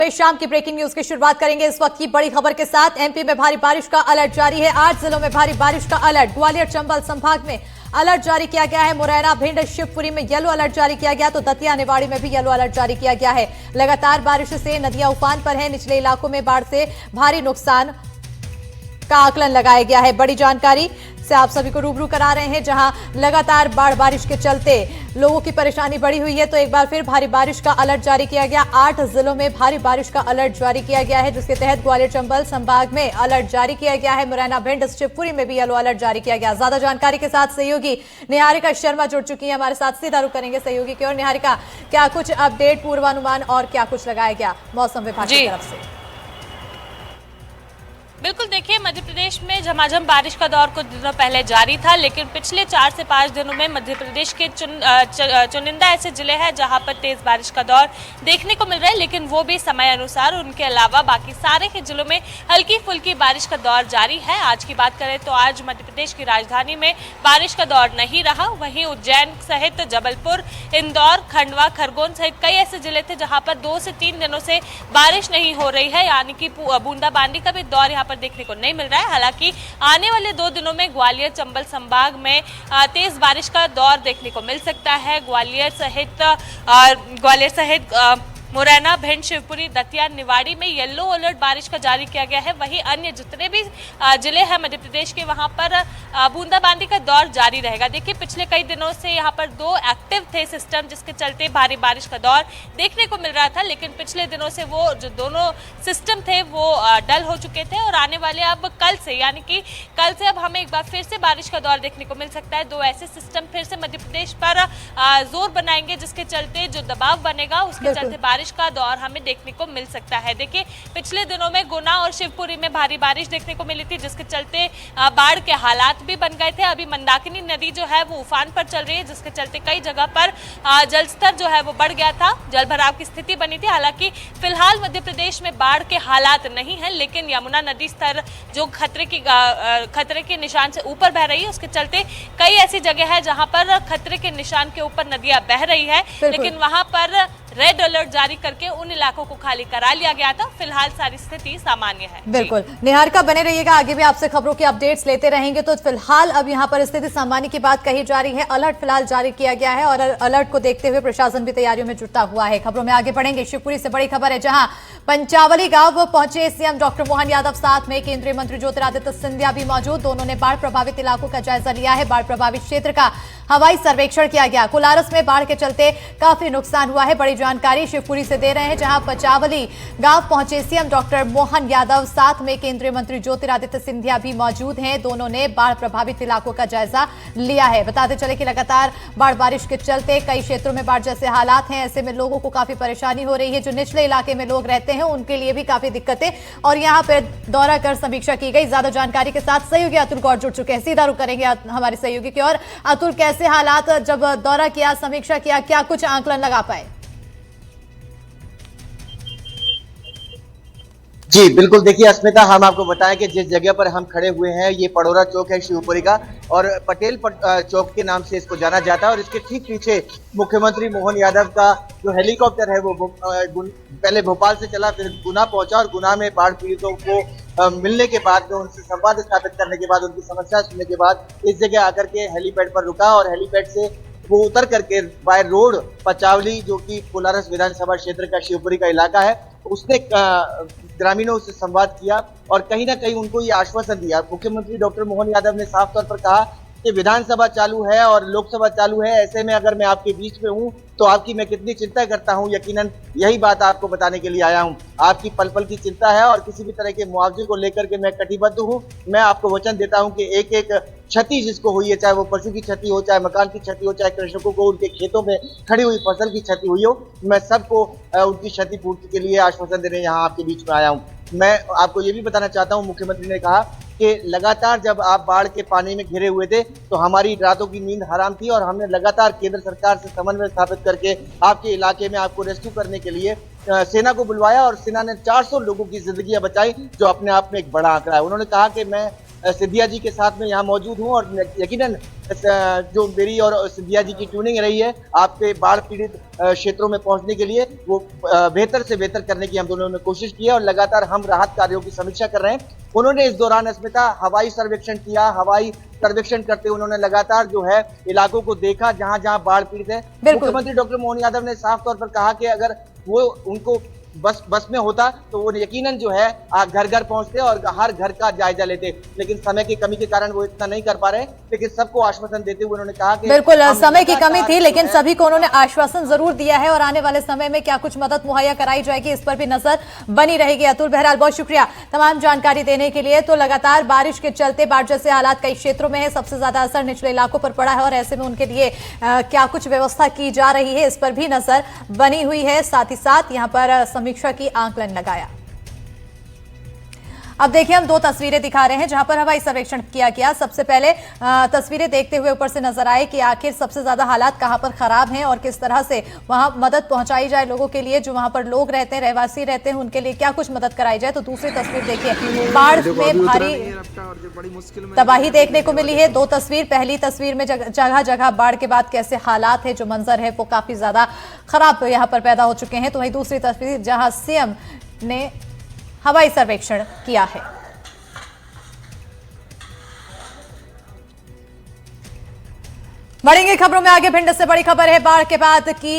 शाम की breaking news की शुरुआत करेंगे इस वक्त की बड़ी खबर के साथ। एमपी में भारी बारिश का अलर्ट जारी है। 8 जिलों में भारी बारिश का अलर्ट। ग्वालियर चंबल संभाग में अलर्ट जारी किया गया है। मुरैना भिंड शिवपुरी में येलो अलर्ट जारी किया गया, तो दतिया निवाड़ी में भी येलो अलर्ट जारी किया गया है। लगातार बारिश से नदियां उफान पर है। निचले इलाकों में बाढ़ से भारी नुकसान का आकलन लगाया गया है। बड़ी जानकारी से आप सभी को रूबरू करा रहे हैं, जहां लगातार बारिश के चलते लोगों की परेशानी बढ़ी हुई है। तो एक बार फिर भारी बारिश का अलर्ट जारी किया गया। 8 जिलों में भारी बारिश का अलर्ट जारी किया गया है, जिसके तहत ग्वालियर चंबल संभाग में अलर्ट जारी किया गया है। मुरैना भिंड शिवपुरी में भी येलो अलर्ट जारी किया गया। ज्यादा जानकारी के साथ सहयोगी निहारिका शर्मा जुड़ चुकी है हमारे साथ। सीधा रुख करेंगे सहयोगी की ओर। निहारिका, क्या कुछ अपडेट, पूर्वानुमान और क्या कुछ लगाया गया मौसम विभाग की तरफ से? बिल्कुल, देखिए, मध्य प्रदेश में झमाझम बारिश का दौर कुछ दिनों पहले जारी था, लेकिन पिछले 4 से 5 दिनों में मध्य प्रदेश के चुनिंदा ऐसे जिले हैं जहां पर तेज बारिश का दौर देखने को मिल रहा है, लेकिन वो भी समय अनुसार। उनके अलावा बाकी सारे के जिलों में हल्की फुल्की बारिश का दौर जारी है। आज की बात करें तो आज मध्य प्रदेश की राजधानी में बारिश का दौर नहीं रहा। वहीं उज्जैन सहित जबलपुर, इंदौर, खंडवा, खरगोन सहित कई ऐसे जिले थे जहाँ पर 2 से 3 दिनों से बारिश नहीं हो रही है, यानी कि बूंदाबांदी का भी दौर यहाँ पर देखने को नहीं मिल रहा है। हालांकि आने वाले 2 दिनों में ग्वालियर चंबल संभाग में तेज बारिश का दौर देखने को मिल सकता है। ग्वालियर सहित मुरैना, भिंड, शिवपुरी, दतिया, निवाड़ी में येलो अलर्ट बारिश का जारी किया गया है। वहीं अन्य जितने भी जिले हैं मध्य प्रदेश के, वहां पर बूंदाबांदी का दौर जारी रहेगा। देखिए, पिछले कई दिनों से यहां पर 2 एक्टिव थे सिस्टम, जिसके चलते भारी बारिश का दौर देखने को मिल रहा था, लेकिन पिछले दिनों से वो जो दोनों सिस्टम थे वो डल हो चुके थे और आने वाले अब कल से, यानी कि कल से अब हमें एक बार फिर से बारिश का दौर देखने को मिल सकता है। 2 ऐसे सिस्टम फिर से मध्य प्रदेश पर जोर बनाएंगे, जिसके चलते जो दबाव बनेगा उसके चलते बारिश का दौर हमें देखने को मिल सकता है। देखिए, पिछले दिनों में गुना और शिवपुरी में भारी बारिश देखने को मिली थी, जिसके चलते बाढ़ के हालात भी बन गए थे। अभी मंदाकिनी नदी जो है वो उफान पर चल रही है, जिसके चलते कई जगह पर जलस्तर जो है वो बढ़ गया था, जल भराव की स्थिति बनी थी। हालांकि फिलहाल मध्य प्रदेश में बाढ़ के हालात नहीं है, लेकिन यमुना नदी स्तर जो खतरे के निशान से ऊपर बह रही है, उसके चलते कई ऐसी जगह है जहां पर खतरे के निशान के ऊपर नदियां बह रही है, लेकिन वहां पर रेड अलर्ट जारी करके उन इलाकों को खाली करा लिया गया था। फिलहाल सारी स्थिति सामान्य है। बिल्कुल, निहारिका बने रहिएगा, आगे भी आपसे खबरों की अपडेट्स लेते रहेंगे। तो फिलहाल अब यहाँ पर स्थिति सामान्य की बात कही जा रही है। अलर्ट फिलहाल जारी किया गया है और अलर्ट को देखते हुए प्रशासन भी तैयारियों में जुटा हुआ है। खबरों में आगे बढ़ेंगे। शिवपुरी से बड़ी खबर है, जहां पंचावली गांव पहुंचे सीएम डॉक्टर मोहन यादव, साथ में केंद्रीय मंत्री ज्योतिरादित्य सिंधिया भी मौजूद। दोनों ने बाढ़ प्रभावित इलाकों का जायजा लिया है। बाढ़ प्रभावित क्षेत्र का हवाई सर्वेक्षण किया गया। कोलारस में बाढ़ के चलते काफी नुकसान हुआ है। बड़ी जानकारी शिवपुरी से दे रहे हैं, जहां पंचावली गांव पहुंचे सीएम डॉक्टर मोहन यादव, साथ में केंद्रीय मंत्री ज्योतिरादित्य सिंधिया भी मौजूद हैं। दोनों ने बाढ़ प्रभावित इलाकों का जायजा लिया है। बताते चले कि लगातार बारिश के चलते कई क्षेत्रों में बाढ़ जैसे हालात हैं। ऐसे में लोगों को काफी परेशानी हो रही है। जो निचले इलाके में लोग रहते हैं उनके लिए भी काफी दिक्कतें, और यहाँ पर दौरा कर समीक्षा की गई। ज्यादा जानकारी के साथ सहयोगी अतुल गौड़ जुड़ चुके हैं। सीधा रुख करेंगे हमारे सहयोगी की ओर। अतुल, कैसे हालात, जब दौरा किया, समीक्षा किया, क्या कुछ आंकलन लगा पाए? जी बिल्कुल, देखिए अस्मिता, हम आपको बताएं कि जिस जगह पर हम खड़े हुए हैं ये पडोरा चौक है शिवपुरी का, और पटेल चौक के नाम से इसको जाना जाता है। और इसके ठीक पीछे मुख्यमंत्री मोहन यादव का जो हेलीकॉप्टर है वो पहले भोपाल से चला, फिर गुना पहुंचा, और गुना में बाढ़ पीड़ितों को मिलने के बाद, उनसे संवाद स्थापित करने के बाद, उनकी समस्या सुनने के बाद इस जगह आकर के हेलीपैड पर रुका, और हेलीपैड से वो उतर करके बाय रोड पंचावली, जो कि कोलारस विधानसभा क्षेत्र का शिवपुरी का इलाका है, उसने ग्रामीणों से संवाद किया और कहीं ना कहीं उनको ये आश्वासन दिया। मुख्यमंत्री डॉक्टर मोहन यादव ने साफ तौर पर कहा कि विधानसभा चालू है और लोकसभा चालू है, ऐसे में अगर मैं आपके बीच में हूं तो आपकी मैं कितनी चिंता करता हूं, यकीनन यही बात आपको बताने के लिए आया हूं। आपकी पल पल की चिंता है और किसी भी तरह के मुआवजे को लेकर के मैं कटिबद्ध हूं। मैं आपको वचन देता हूं कि एक एक क्षति जिसको हुई है, चाहे वो पशु की क्षति हो, चाहे मकान की क्षति हो, चाहे कृषकों को उनके खेतों में खड़ी हुई फसल की क्षति हुई हो, मैं सबको उनकी क्षति पूर्ति के लिए आश्वासन देने यहाँ आपके बीच में आया हूँ। मैं आपको ये भी बताना चाहता हूँ, मुख्यमंत्री ने कहा कि लगातार जब आप बाढ़ के पानी में घिरे हुए थे तो हमारी रातों की नींद हराम थी, और हमने लगातार केंद्र सरकार से समन्वय स्थापित करके आपके इलाके में आपको रेस्क्यू करने के लिए सेना को बुलवाया, और सेना ने 400 लोगों की जिंदगियां बचाई, जो अपने आप में एक बड़ा आंकड़ा है। उन्होंने कहा कि मैं सिंधिया जी के साथ में यहाँ मौजूद हूँ और यकीनन जो मेरी और सिंधिया जी की ट्यूनिंग रही है आपके बाढ़ पीड़ित क्षेत्रों में पहुंचने के लिए, वो बेहतर से बेहतर करने की हम दोनों ने कोशिश की है और लगातार हम राहत कार्यों की समीक्षा कर रहे हैं। उन्होंने इस दौरान अस्मिता हवाई सर्वेक्षण किया। हवाई सर्वेक्षण करते हुए उन्होंने लगातार जो है इलाकों को देखा जहां जहां बाढ़ पीड़ित है। मुख्यमंत्री डॉक्टर मोहन यादव ने साफ तौर पर कहा कि अगर वो उनको बस में होता तो वो यकीनन जो है घर घर पहुंचते और हर घर का जायजा लेते, लेकिन समय की कमी के कारण वो इतना नहीं कर पा रहे। लेकिन सबको आश्वासन देते हुए उन्होंने कहा कि बिल्कुल समय की कमी थी, लेकिन सभी को उन्होंने आश्वासन जरूर दिया है और आने वाले समय में क्या कुछ मदद मुहैया कराई जाएगी इस पर भी नजर बनी रहेगी। अतुल, बहरहाल बहुत शुक्रिया तमाम जानकारी देने के लिए। तो लगातार बारिश के चलते बाढ़ जैसे हालात कई क्षेत्रों में है, सबसे ज्यादा असर निचले इलाकों पर पड़ा है और ऐसे में उनके लिए क्या कुछ व्यवस्था की जा रही है इस पर भी नजर बनी हुई है। साथ ही साथ यहाँ पर समीक्षा की आंकलन लगाया। अब देखिए हम दो तस्वीरें दिखा रहे हैं जहां पर हवाई सर्वेक्षण किया गया। सबसे पहले तस्वीरें देखते हुए ऊपर से नजर आए कि आखिर सबसे ज्यादा हालात कहां पर खराब हैं और किस तरह से वहां मदद पहुंचाई जाए लोगों के लिए जो वहां पर लोग रहते हैं, रहवासी रहते हैं, उनके लिए क्या कुछ मदद कराई जाए। तो दूसरी तस्वीर देखिए, बाढ़ में भारी तबाही देखने को मिली है। दो तस्वीर, पहली तस्वीर में जगह जगह बाढ़ के बाद कैसे हालात है, जो मंजर है वो काफी ज्यादा खराब यहां पर पैदा हो चुके हैं। तो वहीं दूसरी तस्वीर जहां सीएम ने हवाई सर्वेक्षण किया है। बढ़ेंगे खबरों में आगे। भिंड से बड़ी खबर है, बाढ़ के बाद की